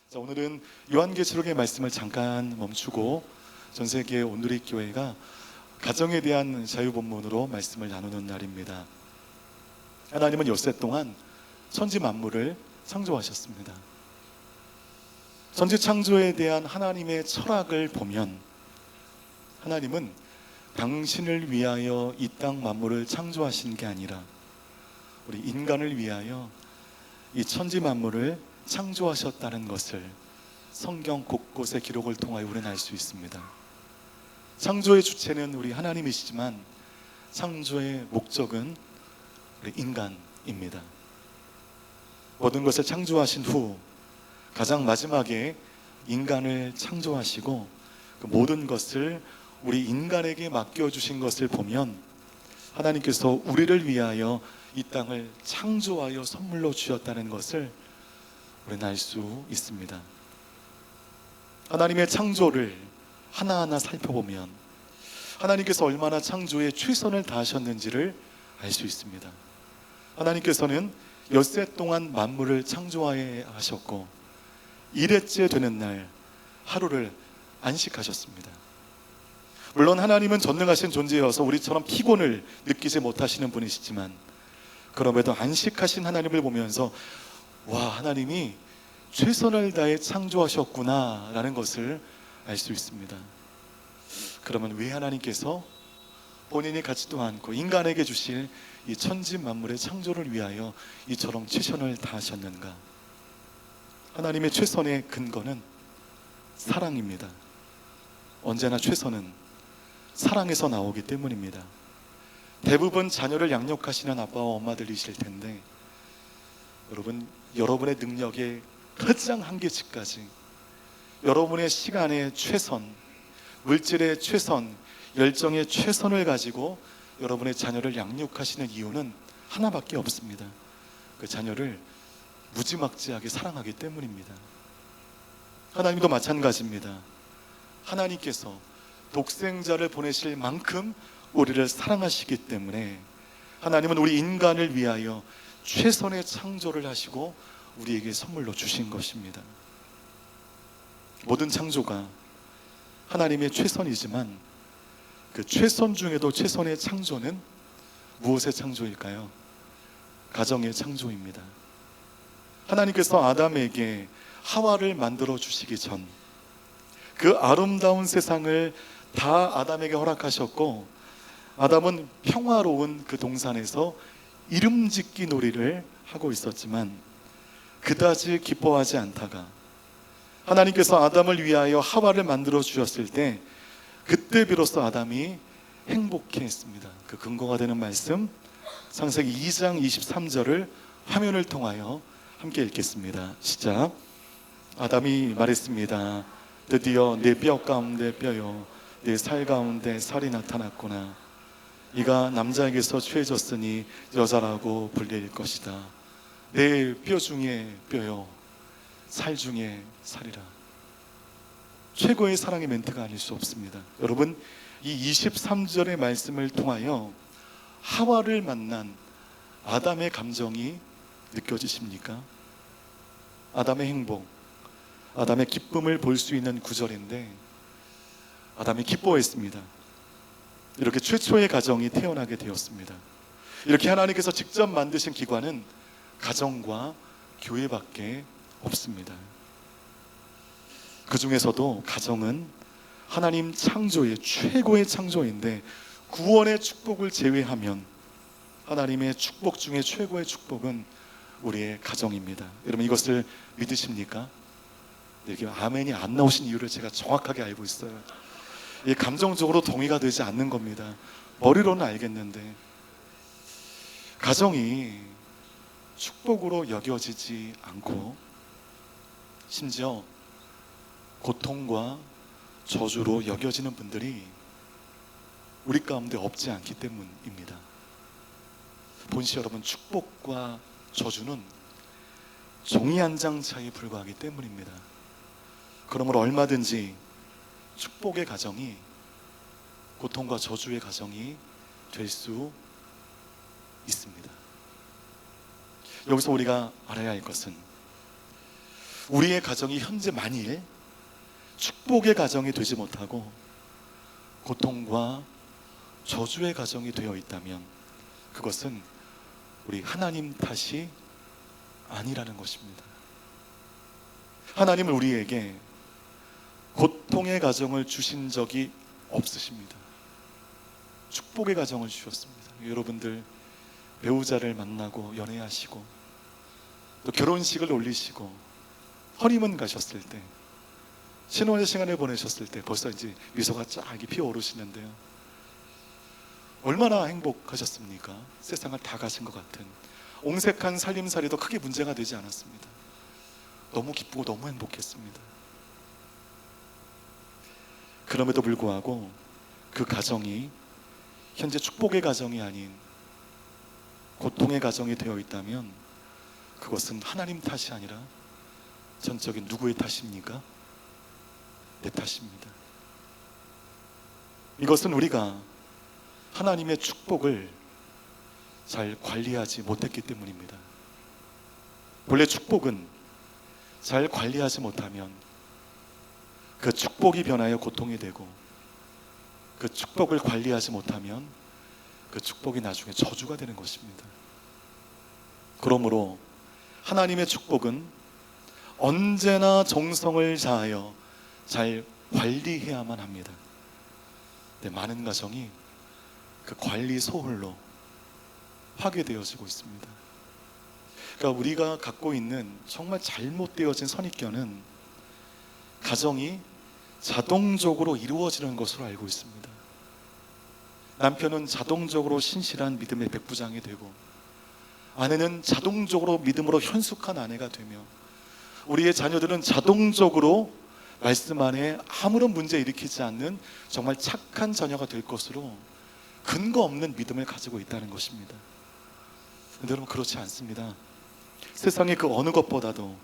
자, 오늘은 요한계시록의 말씀을 잠깐 멈추고 전세계 온누리교회가 가정에 대한 자유본문으로 말씀을 나누는 날입니다. 하나님은 엿새 동안 천지 만물을 창조하셨습니다. 천지 창조에 대한 하나님의 철학을 보면 하나님은 당신을 위하여 이 땅 만물을 창조하신 게 아니라 우리 인간을 위하여 이 천지 만물을 창조하셨다는 것을 성경 곳곳의 기록을 통하여 우리는 알 수 있습니다. 창조의 주체는 우리 하나님이시지만 창조의 목적은 우리 인간입니다. 모든 것을 창조하신 후 가장 마지막에 인간을 창조하시고 그 모든 것을 우리 인간에게 맡겨주신 것을 보면 하나님께서 우리를 위하여 이 땅을 창조하여 선물로 주셨다는 것을 우리는 알 수 있습니다. 하나님의 창조를 하나하나 살펴보면 하나님께서 얼마나 창조에 최선을 다하셨는지를 알 수 있습니다. 하나님께서는 엿새 동안 만물을 창조하셨고 일회째 되는 날 하루를 안식하셨습니다. 물론 하나님은 전능하신 존재여서 우리처럼 피곤을 느끼지 못하시는 분이시지만 그럼에도 안식하신 하나님을 보면서 와, 하나님이 최선을 다해 창조하셨구나 라는 것을 알 수 있습니다. 그러면 왜 하나님께서 본인이 갖지도 않고 인간에게 주실 이 천지 만물의 창조를 위하여 이처럼 최선을 다하셨는가? 하나님의 최선의 근거는 사랑입니다. 언제나 최선은 사랑에서 나오기 때문입니다. 대부분 자녀를 양육하시는 아빠와 엄마들이실 텐데 여러분의 능력의 가장 한계치까지 여러분의 시간의 최선, 물질의 최선, 열정의 최선을 가지고 여러분의 자녀를 양육하시는 이유는 하나밖에 없습니다. 그 자녀를 무지막지하게 사랑하기 때문입니다. 하나님도 마찬가지입니다. 하나님께서 독생자를 보내실 만큼 우리를 사랑하시기 때문에 하나님은 우리 인간을 위하여 최선의 창조를 하시고 우리에게 선물로 주신 것입니다. 모든 창조가 하나님의 최선이지만 그 최선 중에도 최선의 창조는 무엇의 창조일까요? 가정의 창조입니다. 하나님께서 아담에게 하와를 만들어 주시기 전 그 아름다운 세상을 다 아담에게 허락하셨고 아담은 평화로운 그 동산에서 이름 짓기 놀이를 하고 있었지만 그다지 기뻐하지 않다가 하나님께서 아담을 위하여 하와를 만들어 주셨을 때 그때 비로소 아담이 행복해했습니다. 그 근거가 되는 말씀 창세기 2장 23절을 화면을 통하여 함께 읽겠습니다. 시작. 아담이 말했습니다. 드디어 내 뼈 가운데 뼈요 내 살 가운데 살이 나타났구나. 이가 남자에게서 취해졌으니 여자라고 불릴 것이다. 내 뼈 중에 뼈요 살 중에 살이라. 최고의 사랑의 멘트가 아닐 수 없습니다. 여러분, 이 23절의 말씀을 통하여 하와를 만난 아담의 감정이 느껴지십니까? 아담의 행복, 아담의 기쁨을 볼 수 있는 구절인데 아담이 기뻐했습니다. 이렇게 최초의 가정이 태어나게 되었습니다. 이렇게 하나님께서 직접 만드신 기관은 가정과 교회밖에 없습니다. 그 중에서도 가정은 하나님 창조의 최고의 창조인데 구원의 축복을 제외하면 하나님의 축복 중에 최고의 축복은 우리의 가정입니다. 여러분 이것을 믿으십니까? 이렇게 아멘이 안 나오신 이유를 제가 정확하게 알고 있어요. 이게 감정적으로 동의가 되지 않는 겁니다. 머리로는 알겠는데 가정이 축복으로 여겨지지 않고 심지어 고통과 저주로 여겨지는 분들이 우리 가운데 없지 않기 때문입니다. 본시 여러분, 축복과 저주는 종이 한 장 차이에 불과하기 때문입니다. 그러므로 얼마든지 축복의 가정이 고통과 저주의 가정이 될 수 있습니다. 여기서 우리가 알아야 할 것은 우리의 가정이 현재 만일 축복의 가정이 되지 못하고 고통과 저주의 가정이 되어 있다면 그것은 우리 하나님 탓이 아니라는 것입니다. 하나님은 우리에게 고통의 가정을 주신 적이 없으십니다. 축복의 가정을 주셨습니다. 여러분들 배우자를 만나고 연애하시고 또 결혼식을 올리시고 허니문 가셨을 때, 신혼의 시간을 보내셨을 때 벌써 이제 미소가 쫙 피어오르시는데요, 얼마나 행복하셨습니까? 세상을 다 가신 것 같은 옹색한 살림살이도 크게 문제가 되지 않았습니다. 너무 기쁘고 너무 행복했습니다. 그럼에도 불구하고 그 가정이 현재 축복의 가정이 아닌 고통의 가정이 되어 있다면 그것은 하나님 탓이 아니라 전적인 누구의 탓입니까? 내 탓입니다. 이것은 우리가 하나님의 축복을 잘 관리하지 못했기 때문입니다. 본래 축복은 잘 관리하지 못하면 그 축복이 변하여 고통이 되고, 그 축복을 관리하지 못하면 그 축복이 나중에 저주가 되는 것입니다. 그러므로 하나님의 축복은 언제나 정성을 다하여 잘 관리해야만 합니다. 근데 많은 가정이 그 관리 소홀로 파괴되어지고 있습니다. 그러니까 우리가 갖고 있는 정말 잘못되어진 선입견은 가정이 자동적으로 이루어지는 것으로 알고 있습니다. 남편은 자동적으로 신실한 믿음의 백부장이 되고, 아내는 자동적으로 믿음으로 현숙한 아내가 되며, 우리의 자녀들은 자동적으로 말씀 안에 아무런 문제 일으키지 않는 정말 착한 자녀가 될 것으로 근거 없는 믿음을 가지고 있다는 것입니다. 그런데 여러분, 그렇지 않습니다. 세상의 그 어느 것보다도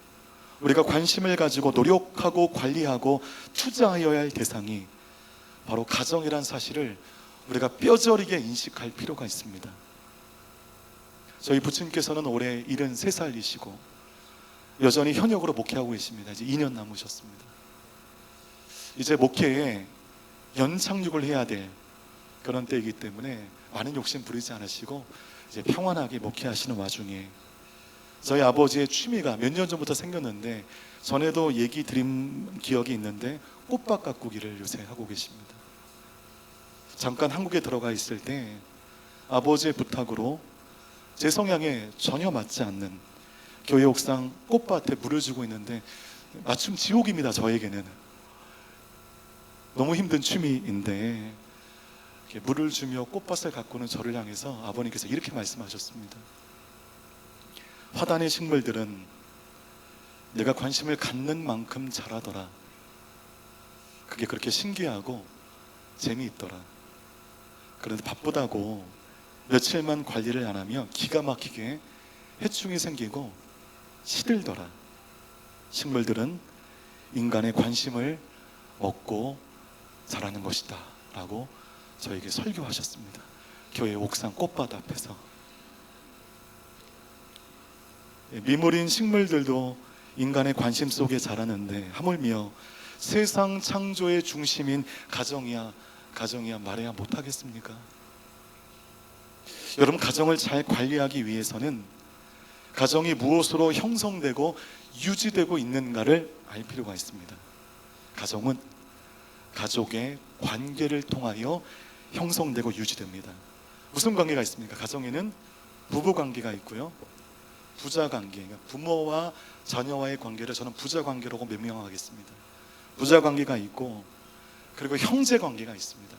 우리가 관심을 가지고 노력하고 관리하고 투자하여야 할 대상이 바로 가정이란 사실을 우리가 뼈저리게 인식할 필요가 있습니다. 저희 부친께서는 올해 73살이시고 여전히 현역으로 목회하고 계십니다. 이제 2년 남으셨습니다. 이제 목회에 연착륙을 해야 될 그런 때이기 때문에 많은 욕심 부리지 않으시고 이제 평안하게 목회하시는 와중에 저희 아버지의 취미가 몇 년 전부터 생겼는데, 전에도 얘기 드린 기억이 있는데 꽃밭 가꾸기를 요새 하고 계십니다. 잠깐 한국에 들어가 있을 때 아버지의 부탁으로 제 성향에 전혀 맞지 않는 교회 옥상 꽃밭에 물을 주고 있는데 맞춤 지옥입니다. 저에게는 너무 힘든 취미인데 물을 주며 꽃밭을 가꾸는 저를 향해서 아버님께서 이렇게 말씀하셨습니다. 화단의 식물들은 내가 관심을 갖는 만큼 자라더라. 그게 그렇게 신기하고 재미있더라. 그런데 바쁘다고 며칠만 관리를 안 하면 기가 막히게 해충이 생기고 시들더라. 식물들은 인간의 관심을 얻고 자라는 것이다 라고 저에게 설교하셨습니다. 교회 옥상 꽃밭 앞에서. 미물인 식물들도 인간의 관심 속에 자라는데 하물며 세상 창조의 중심인 가정이야 말해야 못하겠습니까? 여러분, 가정을 잘 관리하기 위해서는 가정이 무엇으로 형성되고 유지되고 있는가를 알 필요가 있습니다. 가정은 가족의 관계를 통하여 형성되고 유지됩니다. 무슨 관계가 있습니까? 가정에는 부부 관계가 있고요, 부자 관계, 부모와 자녀와의 관계를 저는 부자 관계라고 명명하겠습니다. 부자 관계가 있고, 그리고 형제 관계가 있습니다.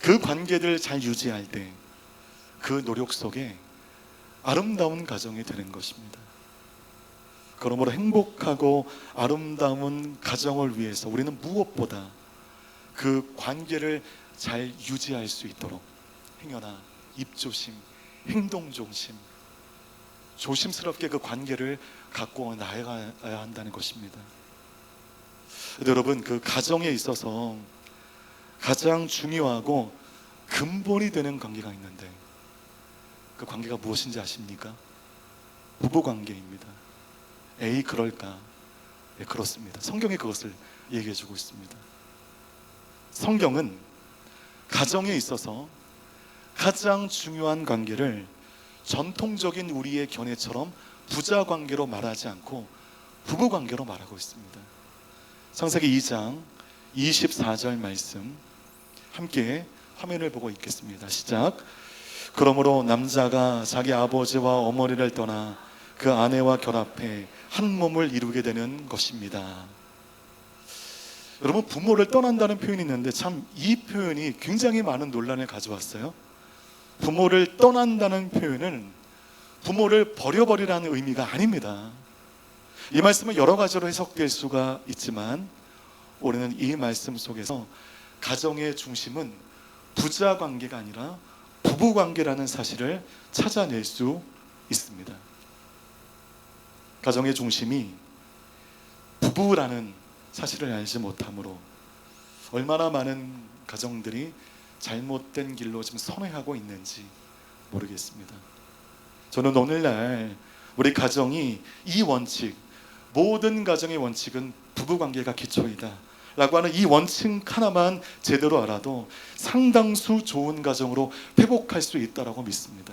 그 관계들을 잘 유지할 때 그 노력 속에 아름다운 가정이 되는 것입니다. 그러므로 행복하고 아름다운 가정을 위해서 우리는 무엇보다 그 관계를 잘 유지할 수 있도록 행여나 입조심, 행동조심, 조심스럽게 그 관계를 갖고 나아가야 한다는 것입니다. 여러분, 그 가정에 있어서 가장 중요하고 근본이 되는 관계가 있는데 그 관계가 무엇인지 아십니까? 부부관계입니다. 에이 그럴까? 네, 그렇습니다. 성경이 그것을 얘기해 주고 있습니다. 성경은 가정에 있어서 가장 중요한 관계를 전통적인 우리의 견해처럼 부자 관계로 말하지 않고 부부 관계로 말하고 있습니다. 창세기 2장 24절 말씀 함께 화면을 보고 읽겠습니다. 시작. 그러므로 남자가 자기 아버지와 어머니를 떠나 그 아내와 결합해 한 몸을 이루게 되는 것입니다. 여러분, 부모를 떠난다는 표현이 있는데 참 이 표현이 굉장히 많은 논란을 가져왔어요. 부모를 떠난다는 표현은 부모를 버려버리라는 의미가 아닙니다. 이 말씀은 여러 가지로 해석될 수가 있지만 우리는 이 말씀 속에서 가정의 중심은 부자 관계가 아니라 부부 관계라는 사실을 찾아낼 수 있습니다. 가정의 중심이 부부라는 사실을 알지 못함으로 얼마나 많은 가정들이 잘못된 길로 지금 선회하고 있는지 모르겠습니다. 저는 오늘날 우리 가정이 이 원칙, 모든 가정의 원칙은 부부관계가 기초이다 라고 하는 이 원칙 하나만 제대로 알아도 상당수 좋은 가정으로 회복할 수 있다고 믿습니다.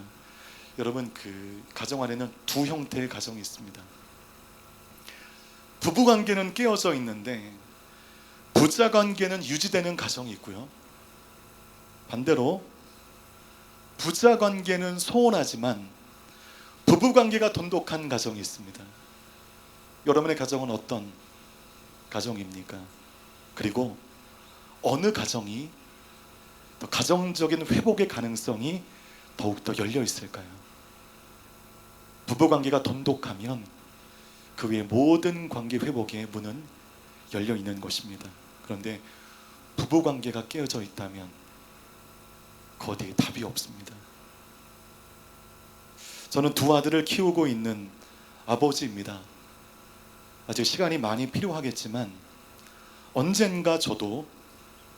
여러분, 그 가정 안에는 두 형태의 가정이 있습니다. 부부관계는 깨어져 있는데 부자관계는 유지되는 가정이 있고요, 반대로 부자관계는 소원하지만 부부관계가 돈독한 가정이 있습니다. 여러분의 가정은 어떤 가정입니까? 그리고 어느 가정이 더 가정적인 회복의 가능성이 더욱더 열려 있을까요? 부부관계가 돈독하면 그 외의 모든 관계 회복의 문은 열려 있는 것입니다. 그런데 부부관계가 깨어져 있다면 거기에 답이 없습니다. 저는 두 아들을 키우고 있는 아버지입니다. 아직 시간이 많이 필요하겠지만 언젠가 저도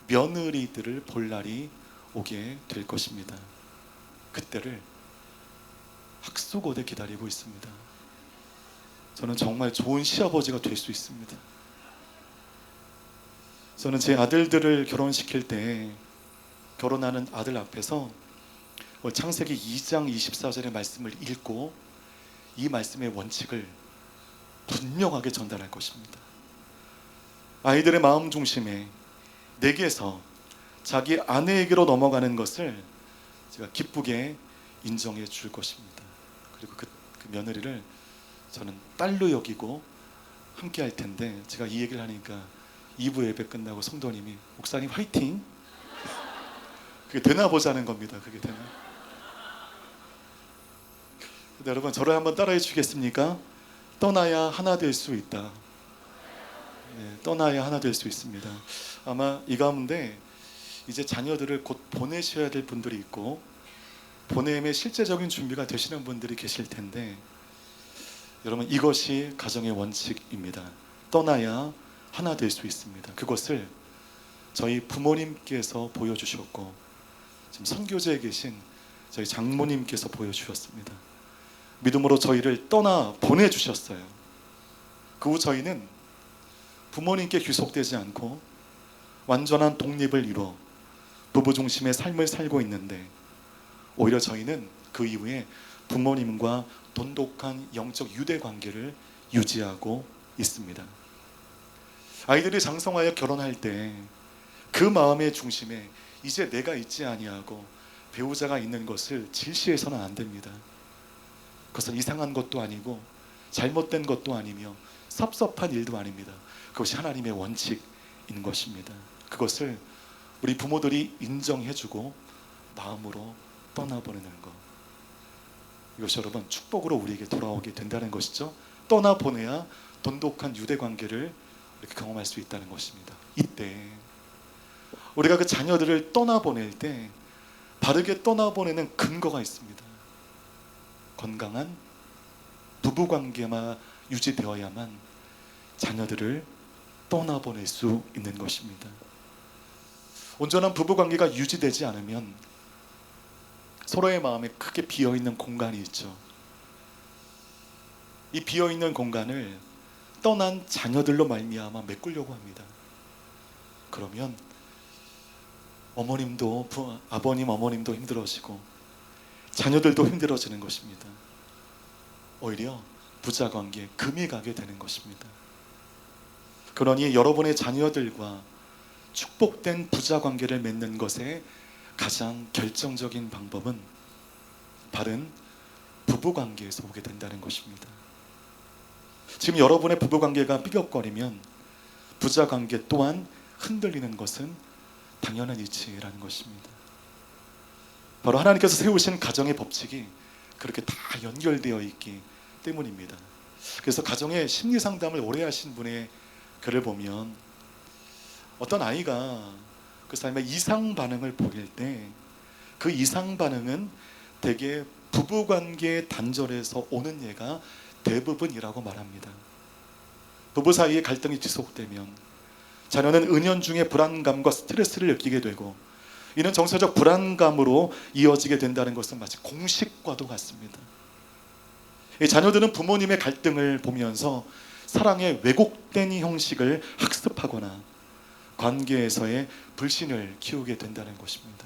며느리들을 볼 날이 오게 될 것입니다. 그때를 학수고대 기다리고 있습니다. 저는 정말 좋은 시아버지가 될 수 있습니다. 저는 제 아들들을 결혼시킬 때 결혼하는 아들 앞에서 창세기 2장 24절의 말씀을 읽고 이 말씀의 원칙을 분명하게 전달할 것입니다. 아이들의 마음 중심에 내게서 자기 아내에게로 넘어가는 것을 제가 기쁘게 인정해 줄 것입니다. 그리고 그 며느리를 저는 딸로 여기고 함께 할 텐데, 제가 이 얘기를 하니까 2부 예배 끝나고 성도님이 목사님 화이팅! 그게 되나 보자는 겁니다. 그게 되나? 근데 여러분, 저를 한번 따라해 주겠습니까? 떠나야 하나 될 수 있다. 네, 떠나야 하나 될 수 있습니다. 아마 이 가운데 이제 자녀들을 곧 보내셔야 될 분들이 있고 보냄의 실제적인 준비가 되시는 분들이 계실 텐데, 여러분, 이것이 가정의 원칙입니다. 떠나야 하나 될 수 있습니다. 그것을 저희 부모님께서 보여주셨고 지금 선교제에 계신 저희 장모님께서 보여주셨습니다. 믿음으로 저희를 떠나 보내주셨어요. 그 후 저희는 부모님께 귀속되지 않고 완전한 독립을 이뤄 부부 중심의 삶을 살고 있는데, 오히려 저희는 그 이후에 부모님과 돈독한 영적 유대 관계를 유지하고 있습니다. 아이들이 장성하여 결혼할 때 그 마음의 중심에 이제 내가 있지 아니하고 배우자가 있는 것을 질시해서는 안 됩니다. 그것은 이상한 것도 아니고 잘못된 것도 아니며 섭섭한 일도 아닙니다. 그것이 하나님의 원칙인 것입니다. 그것을 우리 부모들이 인정해주고 마음으로 떠나보내는 것, 이것이 여러분 축복으로 우리에게 돌아오게 된다는 것이죠. 떠나보내야 돈독한 유대관계를 이렇게 경험할 수 있다는 것입니다. 이때 우리가 그 자녀들을 떠나보낼 때 바르게 떠나보내는 근거가 있습니다. 건강한 부부관계만 유지되어야만 자녀들을 떠나보낼 수 있는 것입니다. 온전한 부부관계가 유지되지 않으면 서로의 마음에 크게 비어있는 공간이 있죠. 이 비어있는 공간을 떠난 자녀들로 말미암아 메꾸려고 합니다. 그러면 어머님도 아버님 어머님도 힘들어지고 자녀들도 힘들어지는 것입니다. 오히려 부자관계 금이 가게 되는 것입니다. 그러니 여러분의 자녀들과 축복된 부자관계를 맺는 것의 가장 결정적인 방법은 바른 부부관계에서 오게 된다는 것입니다. 지금 여러분의 부부관계가 삐걱거리면 부자관계 또한 흔들리는 것은 당연한 이치라는 것입니다. 바로 하나님께서 세우신 가정의 법칙이 그렇게 다 연결되어 있기 때문입니다. 그래서 가정의 심리상담을 오래 하신 분의 글을 보면 어떤 아이가 그 삶의 이상 반응을 보일 때 그 이상 반응은 대개 부부관계 단절에서 오는 예가 대부분이라고 말합니다. 부부 사이의 갈등이 지속되면 자녀는 은연중에 불안감과 스트레스를 느끼게 되고 이는 정서적 불안감으로 이어지게 된다는 것은 마치 공식과도 같습니다. 이 자녀들은 부모님의 갈등을 보면서 사랑의 왜곡된 형식을 학습하거나 관계에서의 불신을 키우게 된다는 것입니다.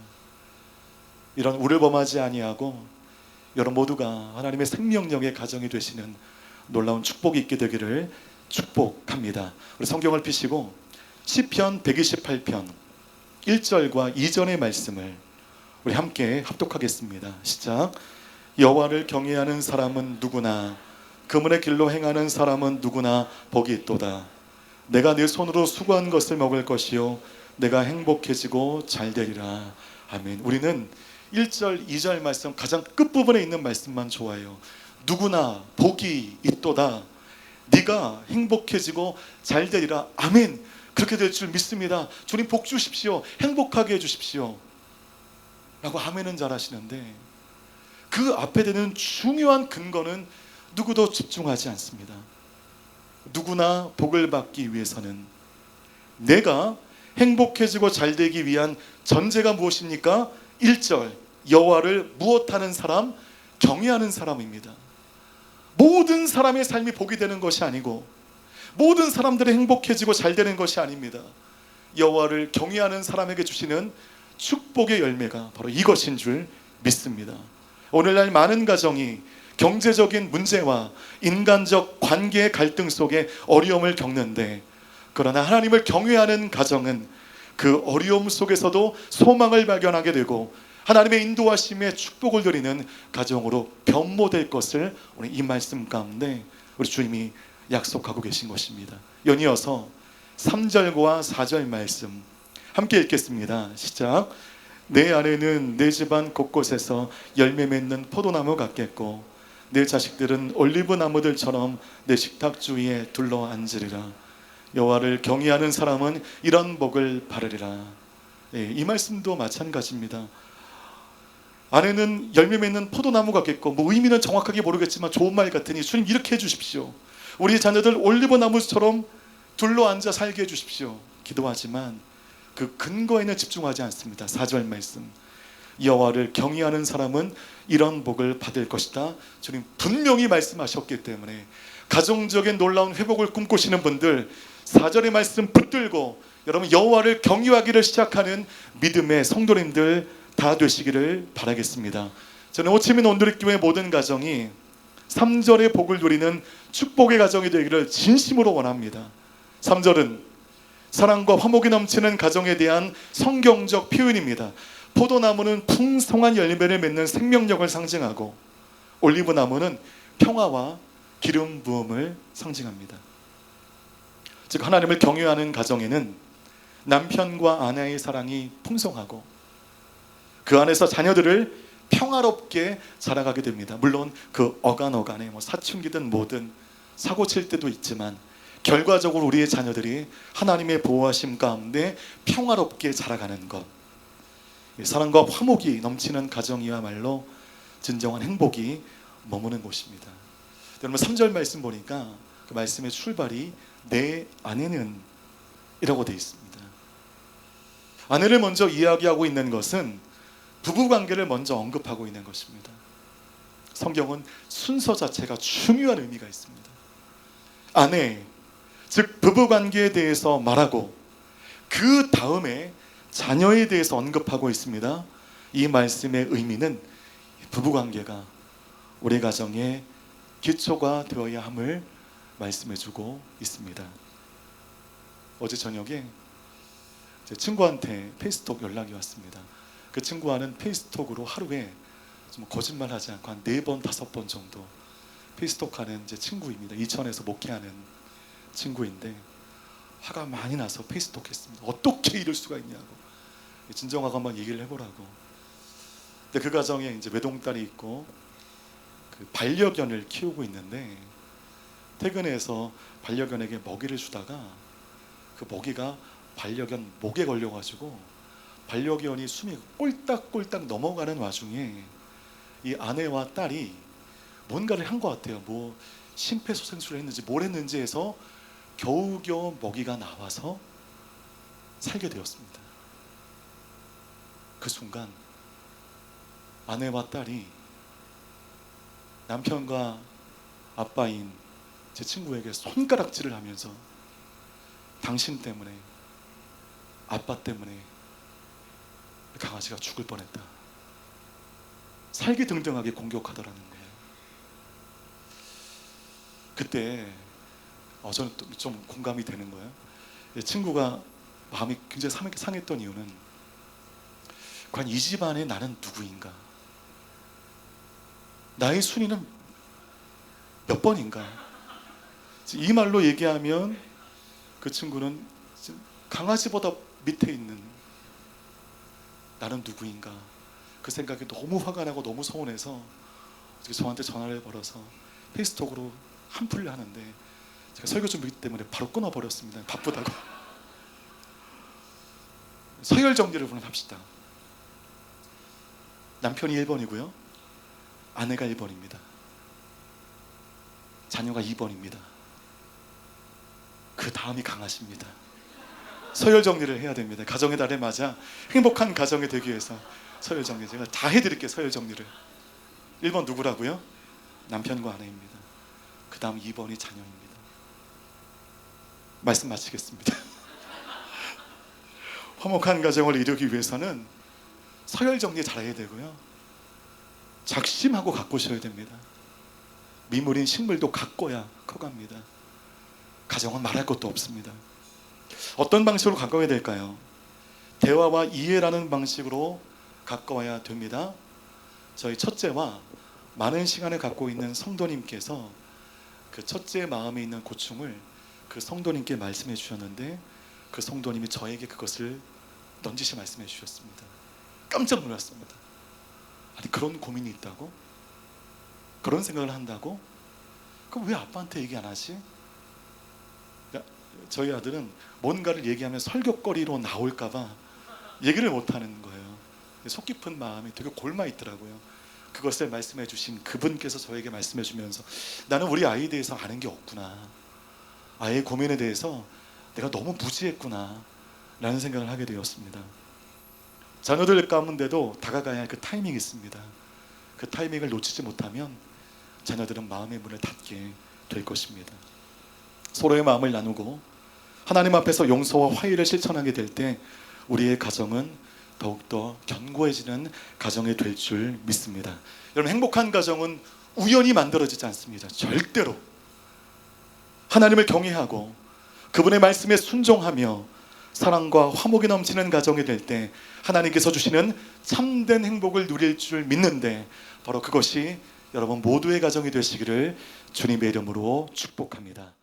이런 우를 범하지 아니하고 여러분 모두가 하나님의 생명력의 가정이 되시는 놀라운 축복이 있게 되기를 축복합니다. 우리 성경을 펴시고 시편 128편 1절과 2절의 말씀을 우리 함께 합독하겠습니다. 시작. 여호와를 경외하는 사람은 누구나 그분의 길로 행하는 사람은 누구나 복이 있도다. 내가 내 손으로 수고한 것을 먹을 것이요 내가 행복해지고 잘되리라. 아멘. 우리는 1절 2절 말씀 가장 끝부분에 있는 말씀만 좋아해요. 누구나 복이 있도다. 네가 행복해지고 잘되리라. 아멘. 그렇게 될 줄 믿습니다. 주님 복 주십시오. 행복하게 해주십시오. 라고 아멘은 잘하시는데 그 앞에 되는 중요한 근거는 누구도 집중하지 않습니다. 누구나 복을 받기 위해서는 내가 행복해지고 잘되기 위한 전제가 무엇입니까? 1절 여호와를 무엇하는 사람? 경외하는 사람입니다. 모든 사람의 삶이 복이 되는 것이 아니고 모든 사람들이 행복해지고 잘되는 것이 아닙니다. 여호와를 경외하는 사람에게 주시는 축복의 열매가 바로 이것인 줄 믿습니다. 오늘날 많은 가정이 경제적인 문제와 인간적 관계의 갈등 속에 어려움을 겪는데 그러나 하나님을 경외하는 가정은 그 어려움 속에서도 소망을 발견하게 되고 하나님의 인도하심에 축복을 드리는 가정으로 변모될 것을 오늘 이 말씀 가운데 우리 주님이 약속하고 계신 것입니다. 연이어서 3절과 4절 말씀 함께 읽겠습니다. 시작. 내 아내는 내 집안 곳곳에서 열매 맺는 포도나무 같겠고 내 자식들은 올리브 나무들처럼 내 식탁 주위에 둘러 앉으리라. 여호와를 경외하는 사람은 이런 복을 바르리라. 이 말씀도 마찬가지입니다. 아내는 열매 맺는 포도나무 같겠고 뭐 의미는 정확하게 모르겠지만 좋은 말 같으니 주님 이렇게 해주십시오. 우리 자녀들 올리브 나무처럼 둘러 앉아 살게 해주십시오. 기도하지만 그 근거에는 집중하지 않습니다. 4절 말씀 여호와를 경외하는 사람은 이런 복을 받을 것이다. 주님 분명히 말씀하셨기 때문에 가정적인 놀라운 회복을 꿈꾸시는 분들 4절의 말씀 붙들고 여러분 여호와를 경외하기를 시작하는 믿음의 성도님들 다 되시기를 바라겠습니다. 저는 호치민 온누리교회 모든 가정이 3절의 복을 누리는 축복의 가정이 되기를 진심으로 원합니다. 3절은 사랑과 화목이 넘치는 가정에 대한 성경적 표현입니다. 포도나무는 풍성한 열매를 맺는 생명력을 상징하고 올리브나무는 평화와 기름 부음을 상징합니다. 즉 하나님을 경외하는 가정에는 남편과 아내의 사랑이 풍성하고 그 안에서 자녀들을 평화롭게 자라가게 됩니다. 물론 그 어간어간에 사춘기든 뭐든 사고 칠 때도 있지만 결과적으로 우리의 자녀들이 하나님의 보호하심 가운데 평화롭게 자라가는 것, 사랑과 화목이 넘치는 가정이야말로 진정한 행복이 머무는 곳입니다. 여러분 3절 말씀 보니까 그 말씀의 출발이 내 아내는 이라고 되어 있습니다. 아내를 먼저 이야기하고 있는 것은 부부관계를 먼저 언급하고 있는 것입니다. 성경은 순서 자체가 중요한 의미가 있습니다. 아내, 즉 부부관계에 대해서 말하고 그 다음에 자녀에 대해서 언급하고 있습니다. 이 말씀의 의미는 부부관계가 우리 가정의 기초가 되어야 함을 말씀해주고 있습니다. 어제 저녁에 제 친구한테 페이스톡 연락이 왔습니다. 그 친구와는 페이스톡으로 하루에 좀 거짓말하지 않고 한 4번, 5번 정도 페이스톡하는 제 친구입니다. 이천에서 목회하는 친구인데 화가 많이 나서 페이스톡했습니다. 어떻게 이럴 수가 있냐고, 진정하고 한번 얘기를 해보라고. 근데 그 가정에 이제 외동딸이 있고 그 반려견을 키우고 있는데 퇴근해서 반려견에게 먹이를 주다가 그 먹이가 반려견 목에 걸려가지고 반려견이 숨이 꼴딱꼴딱 넘어가는 와중에 이 아내와 딸이 뭔가를 한 것 같아요. 뭐 심폐소생술을 했는지 뭘 했는지 해서 겨우겨우 먹이가 나와서 살게 되었습니다. 그 순간 아내와 딸이 남편과 아빠인 제 친구에게 손가락질을 하면서 당신 때문에, 아빠 때문에 강아지가 죽을 뻔했다, 살기등등하게 공격하더라는 거예요. 그때 저는 좀 공감이 되는 거예요. 친구가 마음이 굉장히 상했던 이유는 과연 이 집안에 나는 누구인가, 나의 순위는 몇 번인가. 이 말로 얘기하면 그 친구는 강아지보다 밑에 있는 나는 누구인가, 그 생각이 너무 화가 나고 너무 서운해서 저한테 전화를 걸어서 페이스톡으로 한풀을 하는데 제가 설교 준비 때문에 바로 끊어버렸습니다. 바쁘다고. 서열 정리를 우선 합시다. 남편이 1번이고요, 아내가 1번입니다. 자녀가 2번입니다. 그 다음이 강아지입니다. 서열 정리를 해야 됩니다. 가정의 달에 맞아 행복한 가정이 되기 위해서 서열 정리 제가 다 해드릴게요. 서열 정리를. 1번 누구라고요? 남편과 아내입니다. 그 다음 2번이 자녀입니다. 말씀 마치겠습니다. 화목한 가정을 이루기 위해서는 서열 정리 잘해야 되고요, 작심하고 가꾸셔야 됩니다. 미물인 식물도 가꿔야 커갑니다. 가정은 말할 것도 없습니다. 어떤 방식으로 가꿔야 될까요? 대화와 이해라는 방식으로 가까워야 됩니다. 저희 첫째와 많은 시간을 갖고 있는 성도님께서 그 첫째의 마음에 있는 고충을 그 성도님께 말씀해 주셨는데 그 성도님이 저에게 그것을 넌지시 말씀해 주셨습니다. 깜짝 놀랐습니다. 아니, 그런 고민이 있다고? 그런 생각을 한다고? 그럼 왜 아빠한테 얘기 안 하지? 저희 아들은 뭔가를 얘기하면 설교거리로 나올까봐 얘기를 못하는 거예요. 속 깊은 마음이 되게 골마 있더라고요. 그것을 말씀해 주신 그분께서 저에게 말씀해 주면서 나는 우리 아이에 대해서 아는 게 없구나, 아이의 고민에 대해서 내가 너무 무지했구나 라는 생각을 하게 되었습니다. 자녀들 가운데도 다가가야 할 그 타이밍이 있습니다. 그 타이밍을 놓치지 못하면 자녀들은 마음의 문을 닫게 될 것입니다. 서로의 마음을 나누고 하나님 앞에서 용서와 화해를 실천하게 될 때 우리의 가정은 더욱더 견고해지는 가정이 될 줄 믿습니다. 여러분, 행복한 가정은 우연히 만들어지지 않습니다. 절대로. 하나님을 경외하고 그분의 말씀에 순종하며 사랑과 화목이 넘치는 가정이 될 때 하나님께서 주시는 참된 행복을 누릴 줄 믿는데 바로 그것이 여러분 모두의 가정이 되시기를 주님의 이름으로 축복합니다.